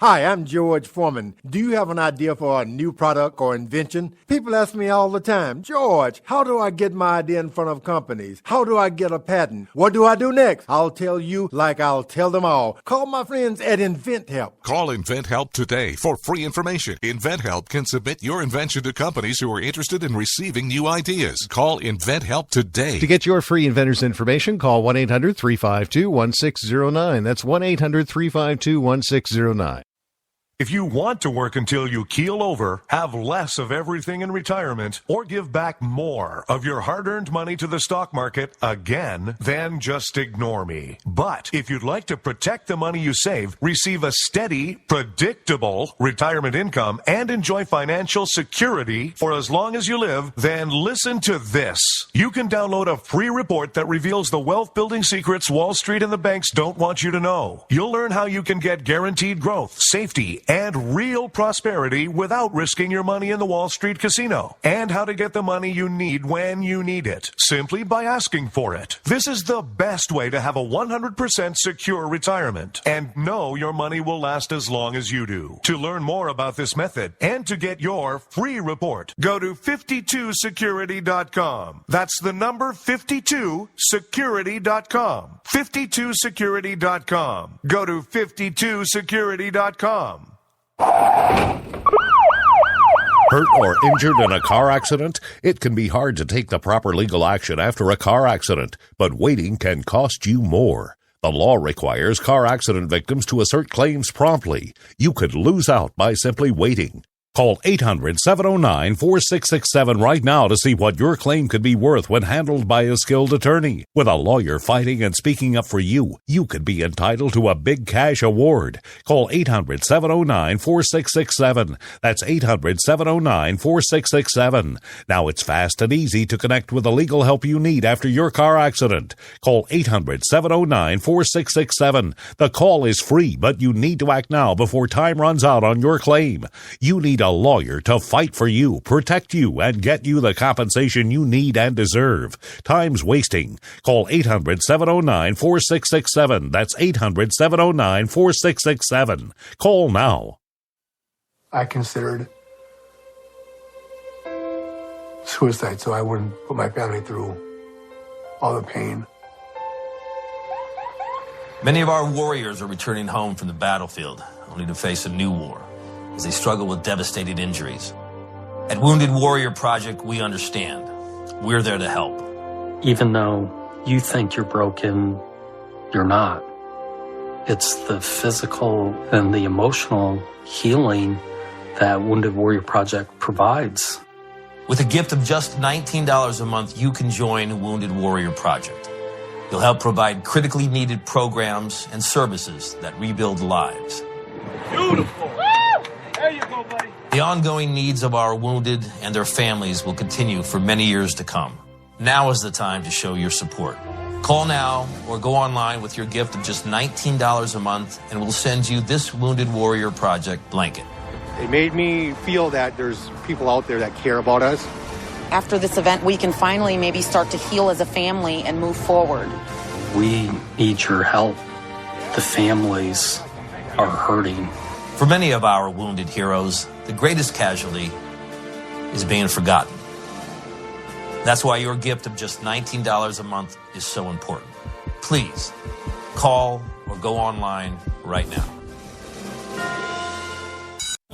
Hi, I'm George Foreman. Do you have an idea for a new product or invention? People ask me all the time, George, how do I get my idea in front of companies? How do I get a patent? What do I do next? I'll tell you like I'll tell them all. Call my friends at InventHelp. Call InventHelp today for free information. InventHelp can submit your invention to companies who are interested in receiving new ideas. Call InventHelp today. To get your free inventor's information, call 1-800-352-1609. That's 1-800-352-1609. If you want to work until you keel over, have less of everything in retirement, or give back more of your hard-earned money to the stock market again, then just ignore me. But if you'd like to protect the money you save, receive a steady, predictable retirement income, and enjoy financial security for as long as you live, then listen to this. You can download a free report that reveals the wealth-building secrets Wall Street and the banks don't want you to know. You'll learn how you can get guaranteed growth, safety, and real prosperity without risking your money in the Wall Street casino, and how to get the money you need when you need it, simply by asking for it. This is the best way to have a 100% secure retirement and know your money will last as long as you do. To learn more about this method and to get your free report, go to 52security.com. That's the number 52security.com. 52security.com. Go to 52security.com. Hurt or injured in a car accident? It can be hard to take the proper legal action after a car accident, but waiting can cost you more. The law requires car accident victims to assert claims promptly. You could lose out by simply waiting. Call 800-709-4667 right now to see what your claim could be worth when handled by a skilled attorney. With a lawyer fighting and speaking up for you, you could be entitled to a big cash award. Call 800-709-4667. That's 800-709-4667. Now it's fast and easy to connect with the legal help you need after your car accident. Call 800-709-4667. The call is free, but you need to act now before time runs out on your claim. You need a lawyer to fight for you, protect you, and get you the compensation you need and deserve. Time's wasting. Call 800-709-4667. That's 800-709-4667. Call now. I considered suicide so I wouldn't put my family through all the pain. Many of our warriors are returning home from the battlefield, only to face a new war as they struggle with devastating injuries. At Wounded Warrior Project, we understand. We're there to help. Even though you think you're broken, you're not. It's the physical and the emotional healing that Wounded Warrior Project provides. With a gift of just $19 a month, you can join Wounded Warrior Project. You'll help provide critically needed programs and services that rebuild lives. Beautiful. There you go, buddy. The ongoing needs of our wounded and their families will continue for many years to come. Now is the time to show your support. Call now or go online with your gift of just $19 a month and we'll send you this Wounded Warrior Project blanket. It made me feel that there's people out there that care about us. After this event, we can finally maybe start to heal as a family and move forward. We need your help. The families are hurting. For many of our wounded heroes, the greatest casualty is being forgotten. That's why your gift of just $19 a month is so important. Please call or go online right now.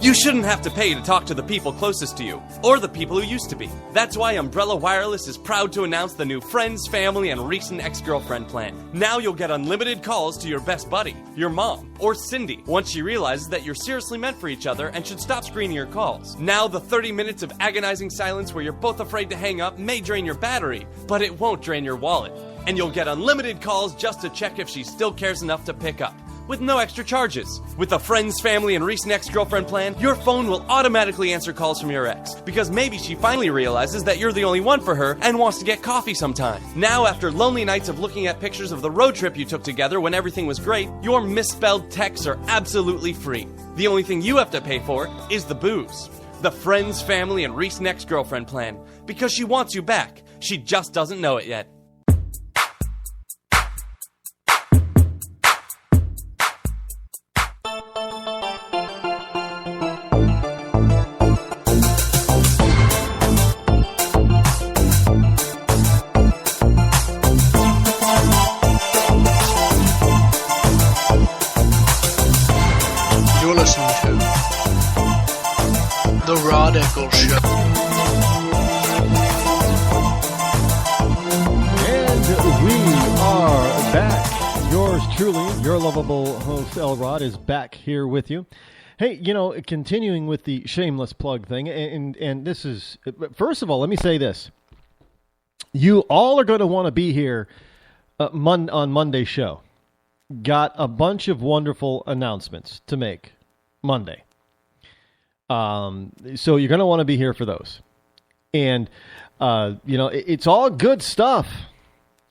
You shouldn't have to pay to talk to the people closest to you, or the people who used to be. That's why Umbrella Wireless is proud to announce the new Friends, Family, and Recent Ex-Girlfriend plan. Now you'll get unlimited calls to your best buddy, your mom, or Cindy, once she realizes that you're seriously meant for each other and should stop screening your calls. Now the 30 minutes of agonizing silence where you're both afraid to hang up may drain your battery, but it won't drain your wallet. And you'll get unlimited calls just to check if she still cares enough to pick up, with no extra charges. With the Friends, Family, and Recent Ex-Girlfriend plan, your phone will automatically answer calls from your ex, because maybe she finally realizes that you're the only one for her and wants to get coffee sometime. Now, after lonely nights of looking at pictures of the road trip you took together when everything was great, your misspelled texts are absolutely free. The only thing you have to pay for is the booze. The Friends, Family, and Recent Ex-Girlfriend plan, because she wants you back. She just doesn't know it yet. Rod Eccles Show. And we are back. Yours truly, your lovable host, El Rod, is back here with you. Hey, continuing with the shameless plug thing, and this is, first of all, let me say this. You all are going to want to be here on Monday's show. Got a bunch of wonderful announcements to make Monday. So you're going to want to be here for those. And, it's all good stuff.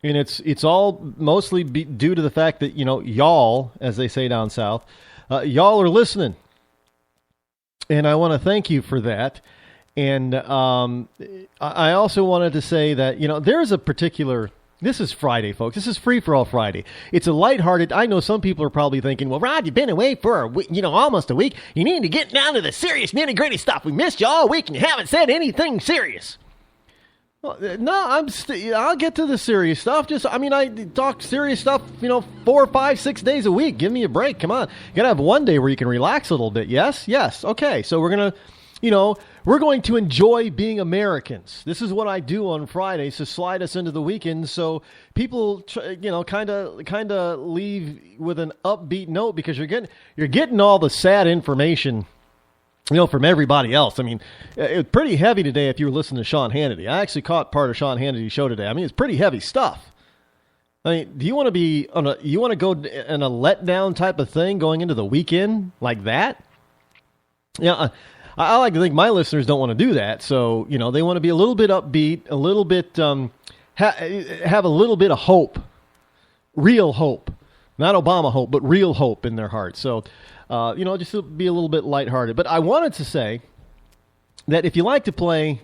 And it's all mostly due to the fact that, y'all, as they say down south, y'all are listening. And I want to thank you for that. And I also wanted to say that, there's a particular... This is Friday, folks. This is Free for All Friday. It's a lighthearted... I know some people are probably thinking, well, Rod, you've been away for almost a week. You need to get down to the serious nitty-gritty stuff. We missed you all week and you haven't said anything serious. Well, no, I'll get to the serious stuff. I talk serious stuff, 4, 5, 6 days a week. Give me a break. Come on. You got to have one day where you can relax a little bit. Yes? Yes. Okay. So we're going to... we're going to enjoy being Americans. This is what I do on Fridays to slide us into the weekend, so people, kind of leave with an upbeat note because you're getting all the sad information, from everybody else. I mean, it's pretty heavy today if you were listening to Sean Hannity. I actually caught part of Sean Hannity's show today. I mean, it's pretty heavy stuff. I mean, do you want to go in a letdown type of thing going into the weekend like that? Yeah. I like to think my listeners don't want to do that. So, they want to be a little bit upbeat, a little bit, have a little bit of hope, real hope, not Obama hope, but real hope in their hearts. So, just to be a little bit lighthearted. But I wanted to say that if you like to play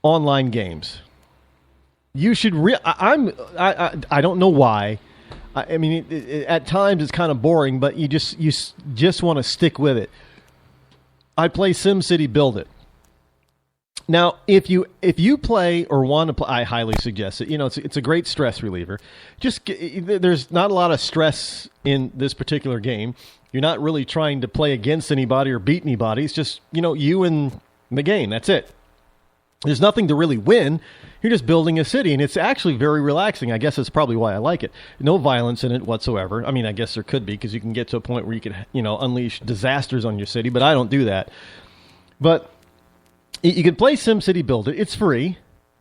online games, you should, I don't know why. I mean, at times it's kind of boring, but you just want to stick with it. I play SimCity Build It. Now, if you play or want to play, I highly suggest it. It's a great stress reliever. There's not a lot of stress in this particular game. You're not really trying to play against anybody or beat anybody. It's just, you and the game. That's it. There's nothing to really win. You're just building a city, and it's actually very relaxing. I guess that's probably why I like it. No violence in it whatsoever. I mean, I guess there could be, because you can get to a point where you could, unleash disasters on your city, but I don't do that. But you can play SimCity Build It. It's free.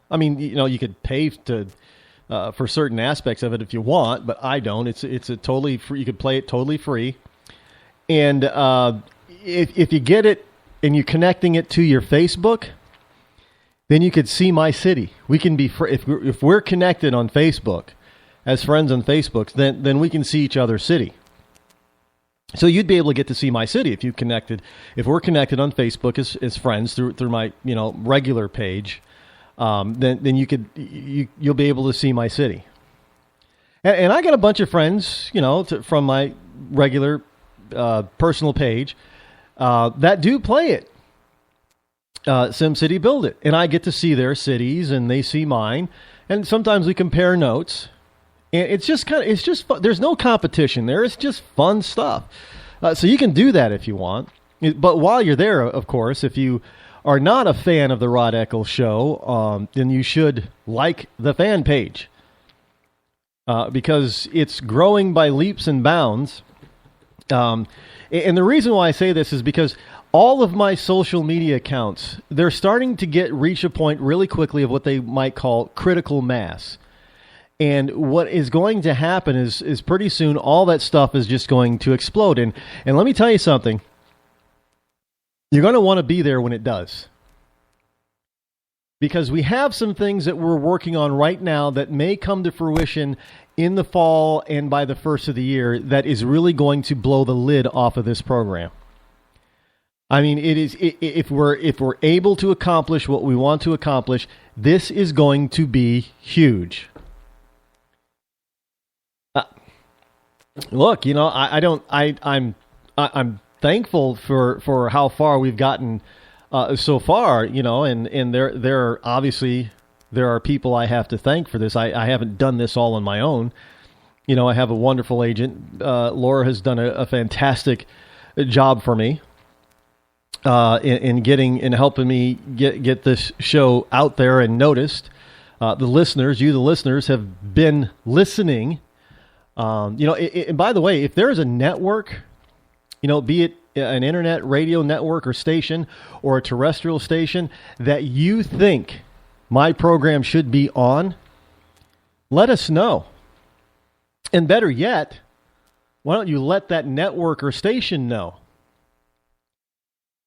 I mean, you could pay for certain aspects of it if you want, but I don't. It's a totally free. You could play it totally free. And if you get it and you're connecting it to your Facebook, then you could see my city. We can be if we're connected on Facebook as friends on Facebook, then we can see each other's city. So you'd be able to get to see my city if we're connected on Facebook as friends through my regular page. Then you'll be able to see my city. And I got a bunch of friends, from my regular personal page that do play it. SimCity Build It, and I get to see their cities and they see mine, and sometimes we compare notes, and it's just fun. There's no competition there. It's just fun stuff. So you can do that if you want, but while you're there, of course, if you are not a fan of the Rod Eccles Show, then you should like the fan page, because it's growing by leaps and bounds. And the reason why I say this is because all of my social media accounts, they're starting to reach a point really quickly of what they might call critical mass. And what is going to happen is pretty soon all that stuff is just going to explode. And let me tell you something. You're going to want to be there when it does. Because we have some things that we're working on right now that may come to fruition in the fall and by the first of the year that is really going to blow the lid off of this program. I mean, if we're able to accomplish what we want to accomplish, this is going to be huge. Look, I'm thankful for how far we've gotten so far, and there are people I have to thank for this. I haven't done this all on my own. I have a wonderful agent. Laura has done a fantastic job for me. in helping me get this show out there and noticed. The listeners have been listening. And by the way, if there is a network, be it an internet radio network or station or a terrestrial station that you think my program should be on, let us know. And better yet, why don't you let that network or station know?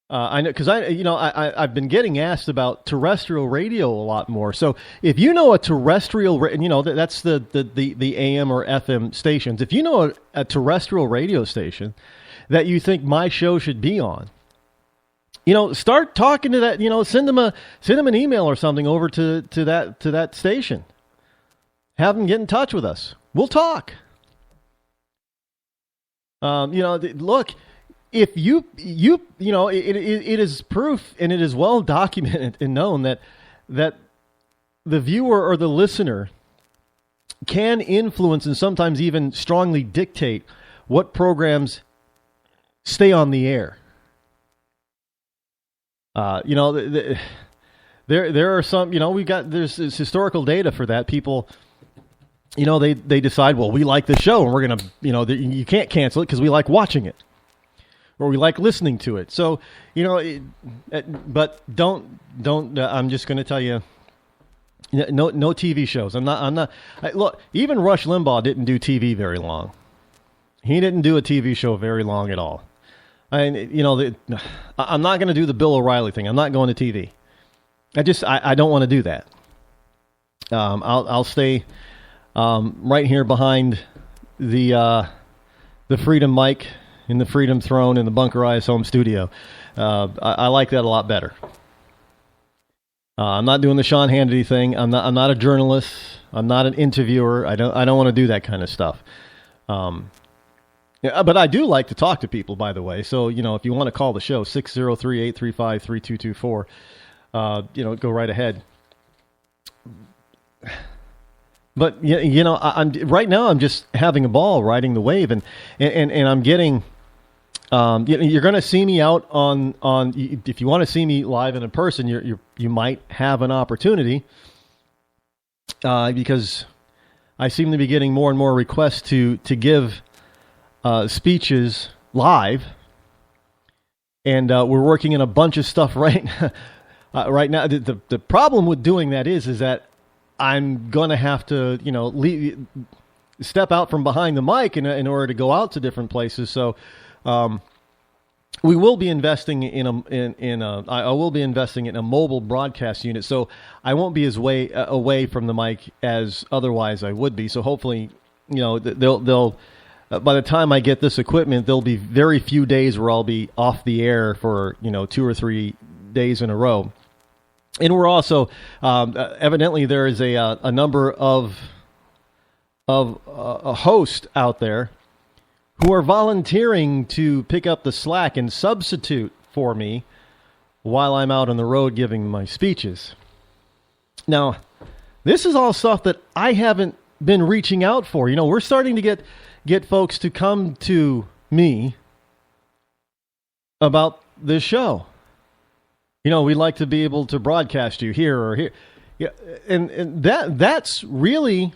I know, because I've been getting asked about terrestrial radio a lot more. So if you know a terrestrial, that's the AM or FM stations. If you know a terrestrial radio station that you think my show should be on, start talking to that. Send them an email or something over to that station. Have them get in touch with us. We'll talk. Look. If it is proof and it is well documented and known that the viewer or the listener can influence and sometimes even strongly dictate what programs stay on the air. There are some, there's historical data for that. People, they decide, well, we like the show and we're going to, you can't cancel it because we like watching it. Or we like listening to it. So, but don't. I'm just going to tell you, no TV shows. I'm not. Look, even Rush Limbaugh didn't do TV very long. He didn't do a TV show very long at all. I'm not going to do the Bill O'Reilly thing. I'm not going to TV. I don't want to do that. I'll stay right here behind the Freedom mic. In the Freedom Throne in the Bunker Eyes home studio. I like that a lot better. I'm not doing the Sean Hannity thing. I'm not a journalist. I'm not an interviewer. I don't want to do that kind of stuff. But I do like to talk to people, by the way. So, if you want to call the show, 603-835-3224, go right ahead. But, I'm right now I'm just having a ball riding the wave, and I'm getting... you're going to see me out on. If you want to see me live and in person, you might have an opportunity because I seem to be getting more and more requests to give speeches live, and we're working in a bunch of stuff right now. The problem with doing that is that I'm going to have to step out from behind the mic in order to go out to different places. So. We will be investing I will be investing in a mobile broadcast unit, so I won't be as away from the mic as otherwise I would be. So hopefully, they'll by the time I get this equipment, there'll be very few days where I'll be off the air for 2 or 3 days in a row. And we're also evidently there is a number of a host out there who are volunteering to pick up the slack and substitute for me while I'm out on the road giving my speeches. Now, this is all stuff that I haven't been reaching out for. We're starting to get folks to come to me about this show. We'd like to be able to broadcast you here or here. Yeah, and that's really...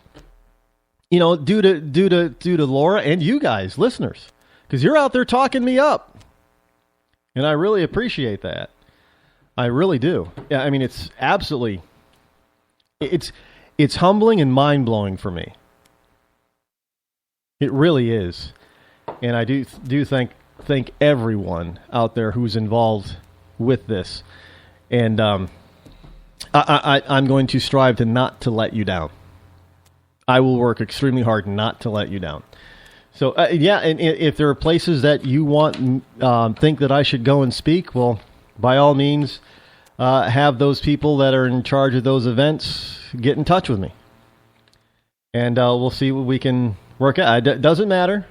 due to Laura and you guys, listeners, because you're out there talking me up, and I really appreciate that. I really do. Yeah, I mean, it's absolutely, it's humbling and mind blowing for me. It really is, and I do thank everyone out there who's involved with this, and I'm going to strive not to let you down. I will work extremely hard not to let you down. So, and if there are places that you think that I should go and speak, well, by all means, have those people that are in charge of those events get in touch with me. And we'll see what we can work out. It doesn't matter.